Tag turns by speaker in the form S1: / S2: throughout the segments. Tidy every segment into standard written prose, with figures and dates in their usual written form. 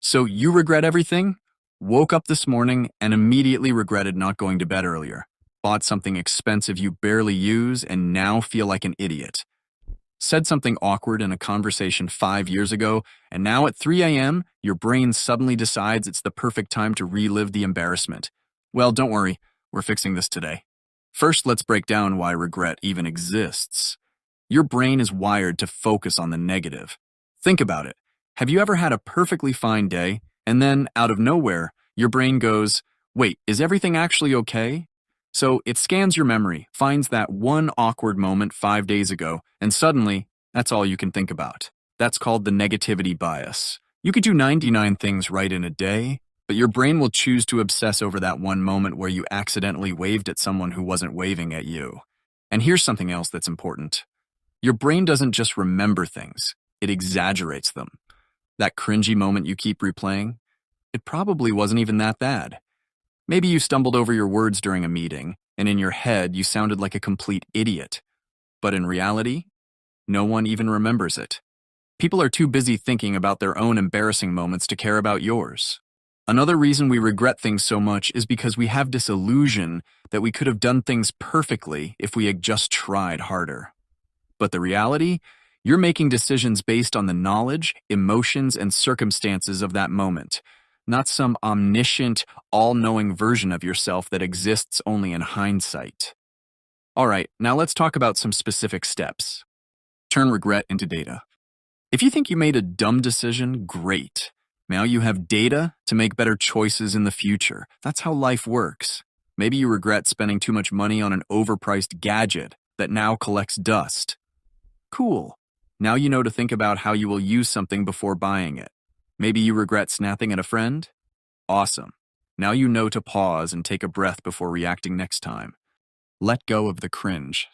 S1: So you regret everything? Woke up this morning and immediately regretted not going to bed earlier. Bought something expensive you barely use and now feel like an idiot. Said something awkward in a conversation 5 years ago, and now at 3 a.m., your brain suddenly decides it's the perfect time to relive the embarrassment. Well, don't worry, we're fixing this today. First, let's break down why regret even exists. Your brain is wired to focus on the negative. Think about it. Have you ever had a perfectly fine day, and then, out of nowhere, your brain goes, wait, is everything actually okay? So it scans your memory, finds that one awkward moment 5 days ago, and suddenly, that's all you can think about. That's called the negativity bias. You could do 99 things right in a day, but your brain will choose to obsess over that one moment where you accidentally waved at someone who wasn't waving at you. And here's something else that's important. Your brain doesn't just remember things, it exaggerates them. That cringy moment you keep replaying, it probably wasn't even that bad. Maybe you stumbled over your words during a meeting, and in your head you sounded like a complete idiot. But in reality, no one even remembers it. People are too busy thinking about their own embarrassing moments to care about yours. Another reason we regret things so much is because we have this illusion that we could have done things perfectly if we had just tried harder. But the reality, you're making decisions based on the knowledge, emotions, and circumstances of that moment, not some omniscient, all-knowing version of yourself that exists only in hindsight. All right, now let's talk about some specific steps. Turn regret into data. If you think you made a dumb decision, great. Now you have data to make better choices in the future. That's how life works. Maybe you regret spending too much money on an overpriced gadget that now collects dust. Cool. Now you know to think about how you will use something before buying it. Maybe you regret snapping at a friend? Awesome. Now you know to pause and take a breath before reacting next time. Let go of the cringe.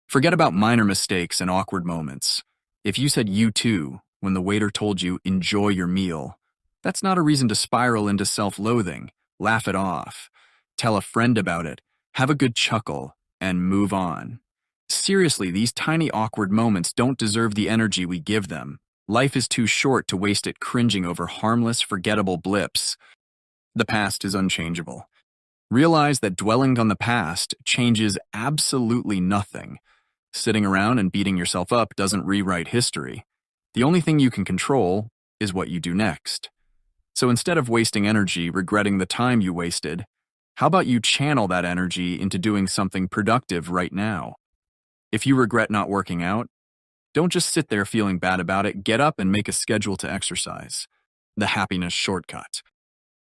S1: Forget about minor mistakes and awkward moments. If you said you too when the waiter told you enjoy your meal, that's not a reason to spiral into self-loathing. Laugh it off. Tell a friend about it. Have a good chuckle and move on. Seriously, these tiny awkward moments don't deserve the energy we give them. Life is too short to waste it cringing over harmless, forgettable blips. The past is unchangeable. Realize that dwelling on the past changes absolutely nothing. Sitting around and beating yourself up doesn't rewrite history. The only thing you can control is what you do next. So instead of wasting energy regretting the time you wasted, how about you channel that energy into doing something productive right now? If you regret not working out, don't just sit there feeling bad about it. Get up and make a schedule to exercise. The happiness shortcut.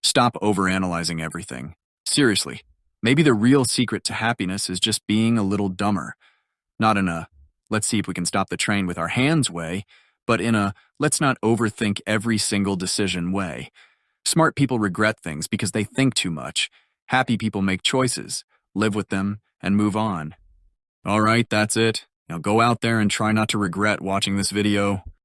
S1: Stop overanalyzing everything. Seriously, maybe the real secret to happiness is just being a little dumber. Not in a, let's see if we can stop the train with our hands way, but in a, let's not overthink every single decision way. Smart people regret things because they think too much. Happy people make choices, live with them, and move on. All right, that's it. Now go out there and try not to regret watching this video.